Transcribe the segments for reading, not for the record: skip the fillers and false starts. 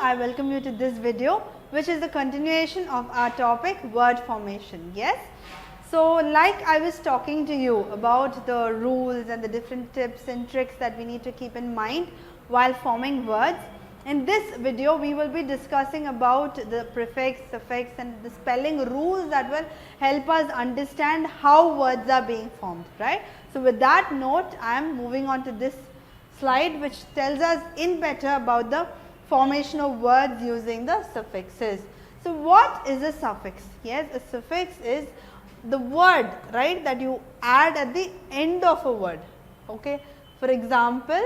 I welcome you to this video, which is the continuation of our topic word formation. Yes. So, like I was talking to you about the rules and the different tips and tricks that we need to keep in mind while forming words. In this video, we will be discussing about the prefix, suffix and the spelling rules that will help us understand how words are being formed, right. So, with that note, I am moving on to this slide which tells us in better about the formation of words using the suffixes. So, what is a suffix? Yes, a suffix is the word, right, that you add at the end of a word. Okay. For example,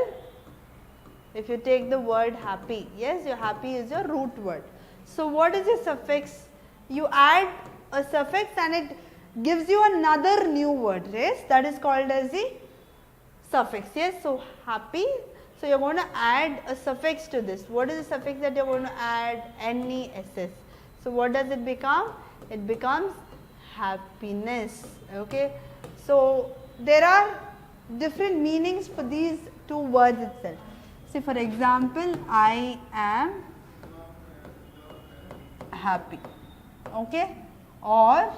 if you take the word happy, yes, your happy is your root word. So, what is a suffix? You add a suffix and it gives you another new word, yes, that is called as the suffix. Yes. So, happy. So, you are going to add a suffix to this. What is the suffix that you are going to add? NESS. So, what does it become? It becomes happiness. Okay. So, there are different meanings for these two words itself. See, for example, I am happy. Okay. Or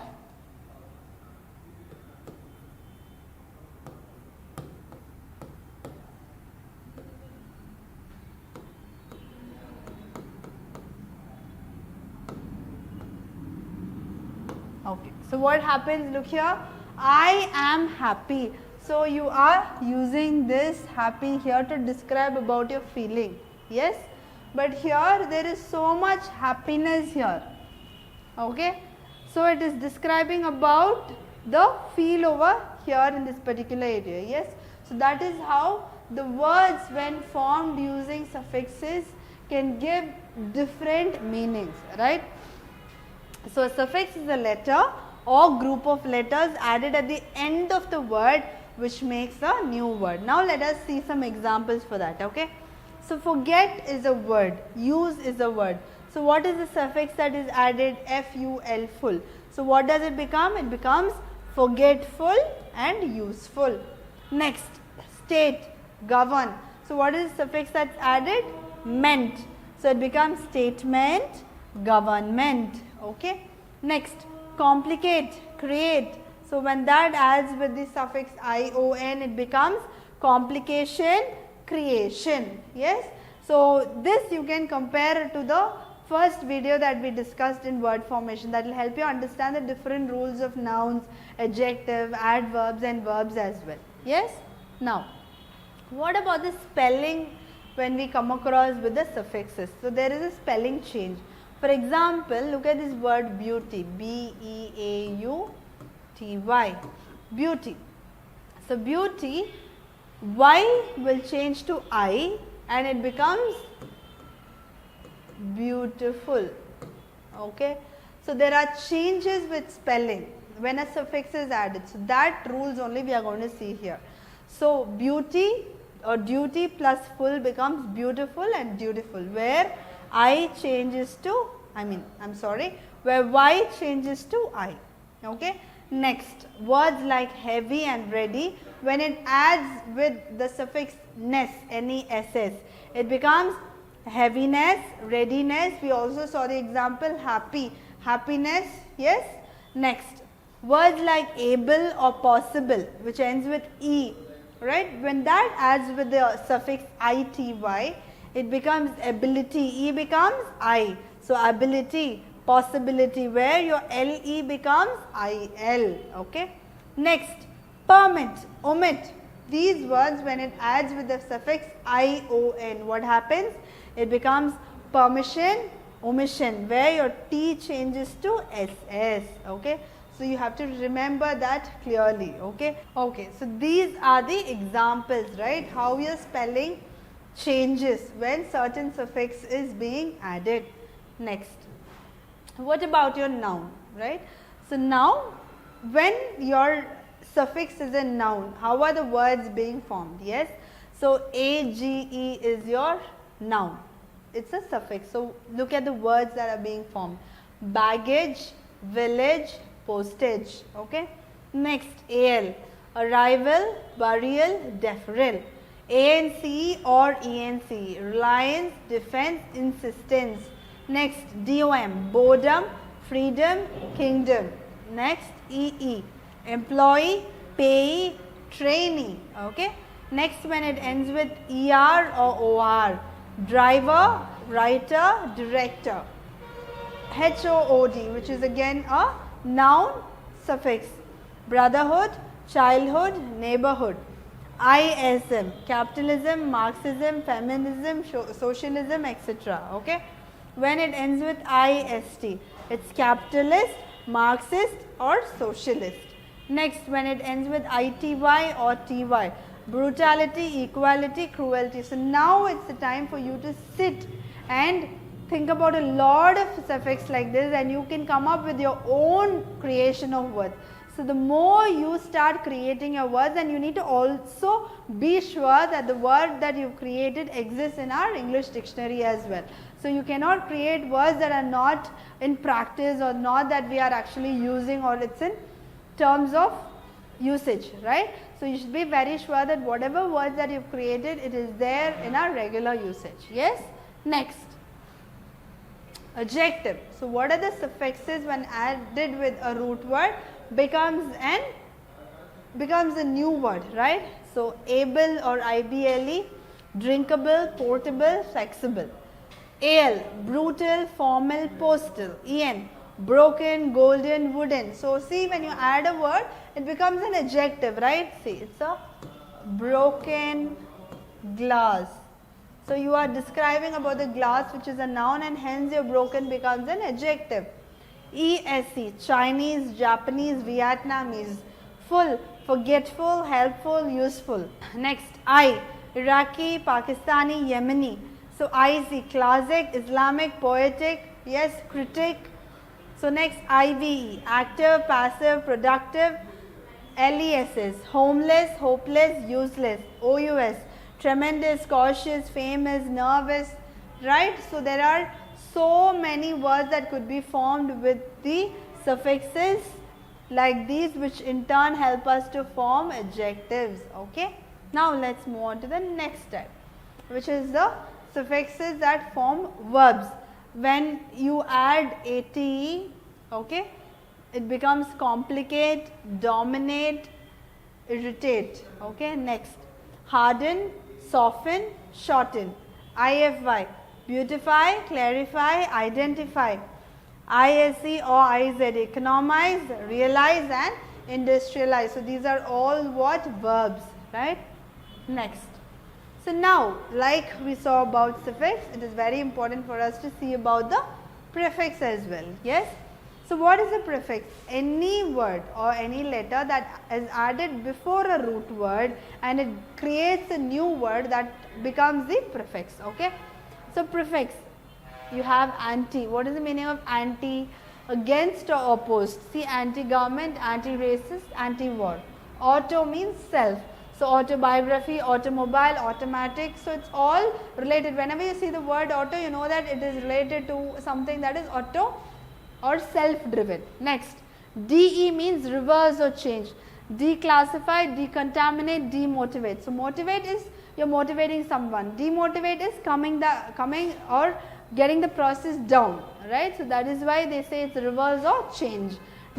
okay. So, what happens? Look here, I am happy. So, you are using this happy here to describe about your feeling, yes. But here there is so much happiness here, okay. So, it is describing about the feel over here in this particular area, yes. So, that is how the words when formed using suffixes can give different meanings, right. So, a suffix is a letter or group of letters added at the end of the word which makes a new word. Now, let us see some examples for that. Okay. So, forget is a word, use is a word. So, what is the suffix that is added? FUL, full. So, what does it become? It becomes forgetful and useful. Next, state, govern. So, what is the suffix that is added? Meant. So, it becomes statement, government. Okay. Next, complicate, create. So, when that adds with the suffix ION, it becomes complication, creation. Yes. So, this you can compare to the first video that we discussed in word formation, that will help you understand the different rules of nouns, adjective, adverbs and verbs as well. Yes. Now, what about the spelling when we come across with the suffixes? So, there is a spelling change. For example, look at this word beauty, BEAUTY, beauty. So, beauty, Y will change to I and it becomes beautiful. Okay. So, there are changes with spelling when a suffix is added. So, that rules only we are going to see here. So, beauty or duty plus full becomes beautiful and dutiful, where I changes to, where Y changes to I. Okay. Next, words like heavy and ready, when it adds with the suffix ness, NESS, it becomes heaviness, readiness. We also saw the example happy, happiness. Yes. Next, words like able or possible, which ends with E, right. When that adds with the suffix ITY, it becomes ability, E becomes I. So, ability, possibility, where your LE becomes IL. Okay. Next, permit, omit. These words when it adds with the suffix ION, what happens? It becomes permission, omission, where your T changes to SS. Okay. So, you have to remember that clearly. Okay. Okay. So, these are the examples, right, how your spelling changes when certain suffix is being added. Next, what about your noun, right? So, now when your suffix is a noun, how are the words being formed? Yes. So, AGE is your noun, it is a suffix. So, look at the words that are being formed: baggage, village, postage. Okay. Next, AL, arrival, burial, deferral. ANC or ENC, reliance, defense, insistence. Next, DOM, boredom, freedom, kingdom. Next, EE, employee, payee, trainee. Okay. Next, when it ends with ER or OR, driver, writer, director. HOOD, which is again a noun suffix. Brotherhood, childhood, neighborhood. ISM, capitalism, Marxism, feminism, socialism, etc. Okay. When it ends with IST, it's capitalist, Marxist or socialist. Next, when it ends with ITY or TY, brutality, equality, cruelty. So now it's the time for you to sit and think about a lot of suffix like this, and you can come up with your own creation of words. So the more you start creating your words, and you need to also be sure that the word that you've created exists in our English dictionary as well. So you cannot create words that are not in practice, or not that we are actually using, or it's in terms of usage, right? So you should be very sure that whatever words that you've created, it is there in our regular usage. Yes? Next, adjective. So what are the suffixes when added with a root word becomes a new word, right? So able or IBLE, drinkable, portable, flexible. AL, brutal, formal, postal. EN, broken, golden, wooden. So see, when you add a word, it becomes an adjective, right? See, it's a broken glass. So you are describing about the glass, which is a noun, and hence your broken becomes an adjective. ESC, Chinese, Japanese, Vietnamese. Full, forgetful, helpful, useful. Next, I, Iraqi, Pakistani, Yemeni. So IC, classic, Islamic, poetic, yes, critic. So next, IVE, active, passive, productive. LESS, homeless, hopeless, useless. OUS, tremendous, cautious, famous, nervous, right? So there are so many words that could be formed with the suffixes like these, which in turn help us to form adjectives. Okay. Now let's move on to the next type, which is the suffixes that form verbs. When you add ate, okay, it becomes complicate, dominate, irritate. Okay. Next, harden, soften, shorten. IFY, beautify, clarify, identify. ISE or IZ, economize, realize and industrialize. So these are all what? Verbs, right? Next. So now, like we saw about suffix, it is very important for us to see about the prefix as well. Yes. So what is a prefix? Any word or any letter that is added before a root word, and it creates a new word that becomes the prefix. Okay. So prefix, you have anti. What is the meaning of anti? Against or opposed. See, anti-government, anti-racist, anti-war. Auto means self. So autobiography, automobile, automatic. So it's all related. Whenever you see the word auto, you know that it is related to something that is auto or self-driven. Next, DE means reverse or change. Declassify, decontaminate, demotivate. So motivate is you're motivating someone. Demotivate is coming or getting the process down, right? So that is why they say it's reverse or change.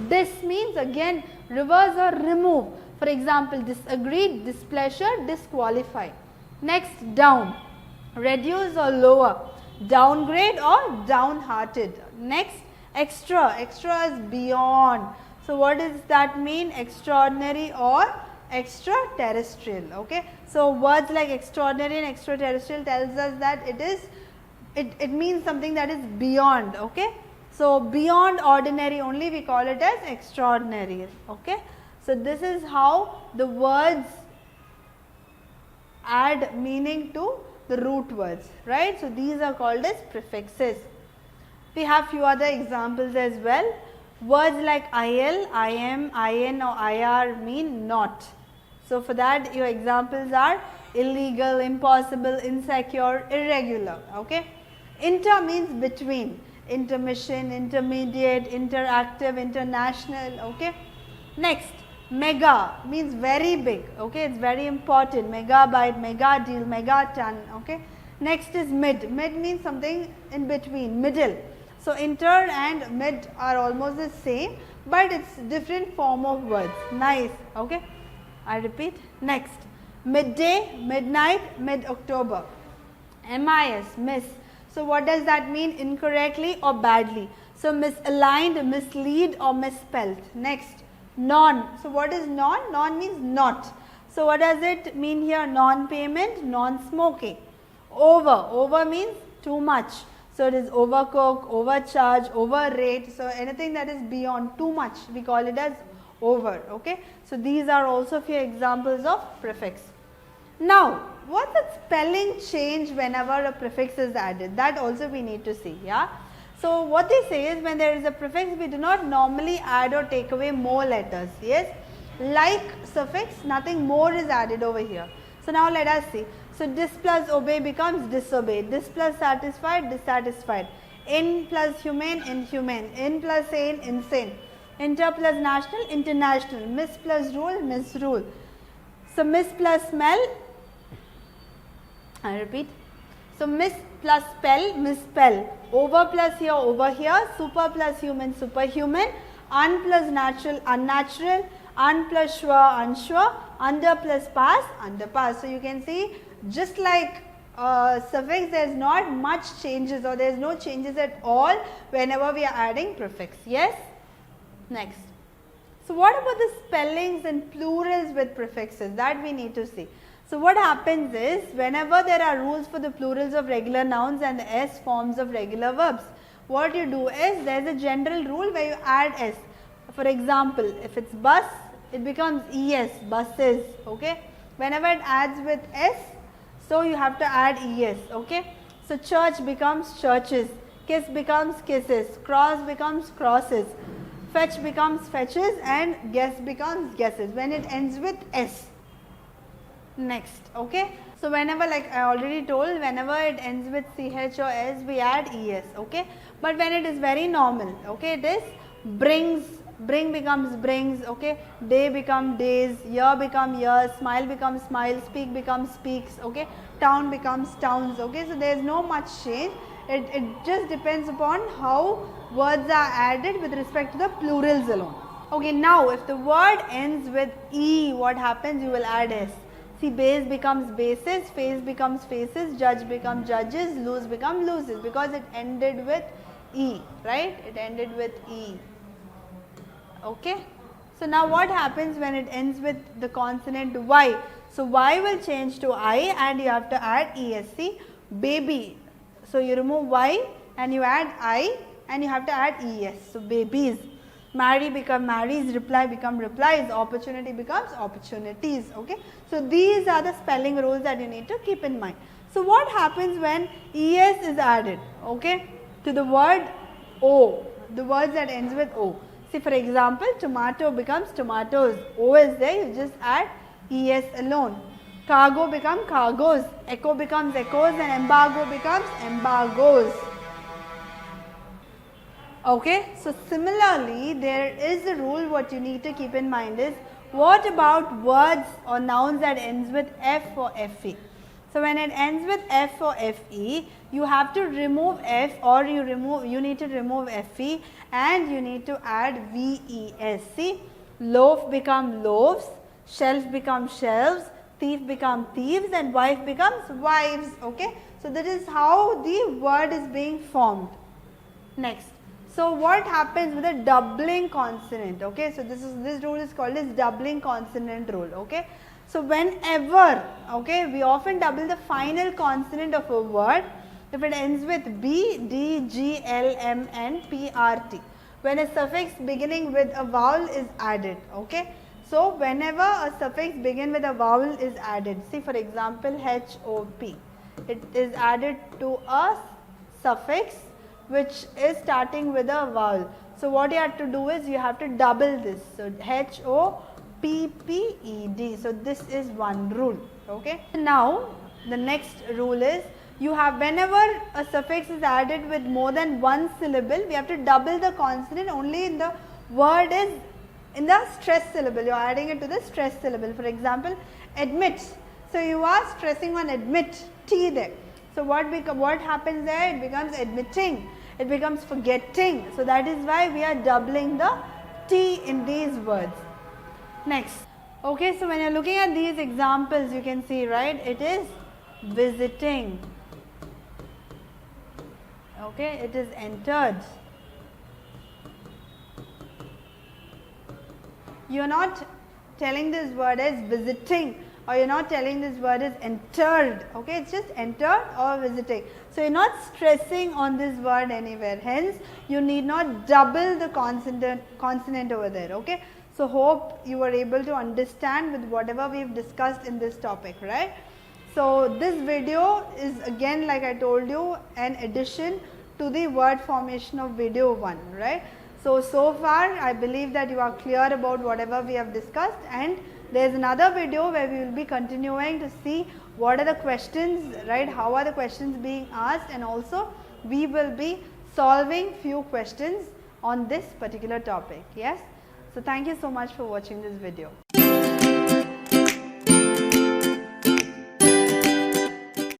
Dis means again reverse or remove. For example, disagree, displeasure, disqualify. Next, down, reduce or lower, downgrade or downhearted. Next, extra, extra is beyond. So what does that mean? Extraordinary or extraterrestrial. Okay. So words like extraordinary and extraterrestrial tells us that it means something that is beyond. Okay. So beyond ordinary only we call it as extraordinary. Okay. So this is how the words add meaning to the root words, right? So these are called as prefixes. We have few other examples as well. Words like IL, IM, IN or IR mean not. So for that your examples are illegal, impossible, insecure, irregular. Okay. Inter means between, intermission, intermediate, interactive, international. Okay. Next, Mega means very big, okay, it's very important, megabyte, mega deal, mega ton, okay. Next is mid. Mid means something in between, middle. So inter and mid are almost the same, but it's different form of words. Nice, okay. I repeat. Next, midday, midnight, mid-October. MIS, miss. So what does that mean? Incorrectly or badly. So misaligned, mislead or misspelled. Next, non. So what is non? Non means not. So what does it mean here? Non-payment, non-smoking. Over. Over means too much. So it is overcook, overcharge, overrate. So anything that is beyond too much, we call it as over. Okay. So these are also few examples of prefix. Now, what's the spelling change whenever a prefix is added? That also we need to see. Yeah. So what they say is, when there is a prefix, we do not normally add or take away more letters. Yes. Like suffix, nothing more is added over here. So now let us see. So dis plus obey becomes disobey. Dis plus satisfied, dissatisfied. In plus humane, inhumane. In plus sane, insane. Inter plus national, international. Miss plus rule, misrule. So miss plus smell, I repeat. So miss plus spell, misspell. Over plus here, over here. Super plus human, superhuman. Un plus natural, unnatural. Un plus sure, unsure. Under plus pass, underpass. So you can see, just like suffix, there is not much changes, or there is no changes at all whenever we are adding prefix. Yes. Next. So what about the spellings and plurals with prefixes? That we need to see. So what happens is, whenever there are rules for the plurals of regular nouns and the S forms of regular verbs, what you do is, there is a general rule where you add S. For example, if it's bus, it becomes ES, buses. Okay. Whenever it adds with S, so you have to add ES. Okay. So church becomes churches, kiss becomes kisses, cross becomes crosses, fetch becomes fetches, and guess becomes guesses when it ends with S. Next, okay. So whenever, like I already told, whenever it ends with CH or S, we add ES, okay. But when it is very normal, okay, it is brings, bring becomes brings, okay. Day become days, year become years, smile becomes smiles, speak becomes speaks, okay. Town becomes towns, okay. So there is no much change. It just depends upon how words are added with respect to the plurals alone. Okay, now if the word ends with E, what happens? You will add S. See, base becomes bases, face becomes faces, judge becomes judges, lose become loses, because it ended with E, right? It ended with E. Okay. So now what happens when it ends with the consonant Y? So Y will change to I and you have to add ESC. Baby. So you remove Y and you add I and you have to add ES. So babies. Marry become marries, reply become replies, opportunity becomes opportunities. Okay. So these are the spelling rules that you need to keep in mind. So what happens when ES is added, okay, to the word O, the words that ends with O. See, for example, tomato becomes tomatoes, O is there, you just add ES alone. Cargo becomes cargoes, echo becomes echoes, and embargo becomes embargoes. Okay, so similarly, there is a rule. What you need to keep in mind is, what about words or nouns that ends with F or FE? So when it ends with F or FE, you have to remove F, or you need to remove FE and you need to add VES. See, loaf become loaves, shelf become shelves, thief become thieves, and wife becomes wives. Okay, so that is how the word is being formed. Next. So what happens with a doubling consonant? Okay, so this rule is called as doubling consonant rule. Okay, so whenever, okay, we often double the final consonant of a word if it ends with B, D, G, L, M, N, P, R, T. When a suffix beginning with a vowel is added. Okay, so whenever a suffix begin with a vowel is added, see for example HOP, it is added to a suffix which is starting with a vowel. So what you have to do is, you have to double this. So HOPPED. So this is one rule. Okay. Now the next rule is, you have, whenever a suffix is added with more than one syllable, we have to double the consonant only in the word is in the stress syllable, you are adding it to the stress syllable. For example, admit. So you are stressing on admit, T there. So what happens there? It becomes admitting, it becomes forgetting. So that is why we are doubling the T in these words. Next. Okay, so when you are looking at these examples, you can see, right, it is visiting. Okay, it is entered. You are not telling this word as visiting, or you are not telling this word as entered. Okay, it's just entered or visiting. So you are not stressing on this word anywhere. Hence, you need not double the consonant over there. Okay. So hope you were able to understand with whatever we have discussed in this topic, right? So this video is again, like I told you, an addition to the word formation of video 1, right? So far I believe that you are clear about whatever we have discussed, and there is another video where we will be continuing to see what are the questions, right, how are the questions being asked, and also we will be solving few questions on this particular topic. Yes. So thank you so much for watching this video.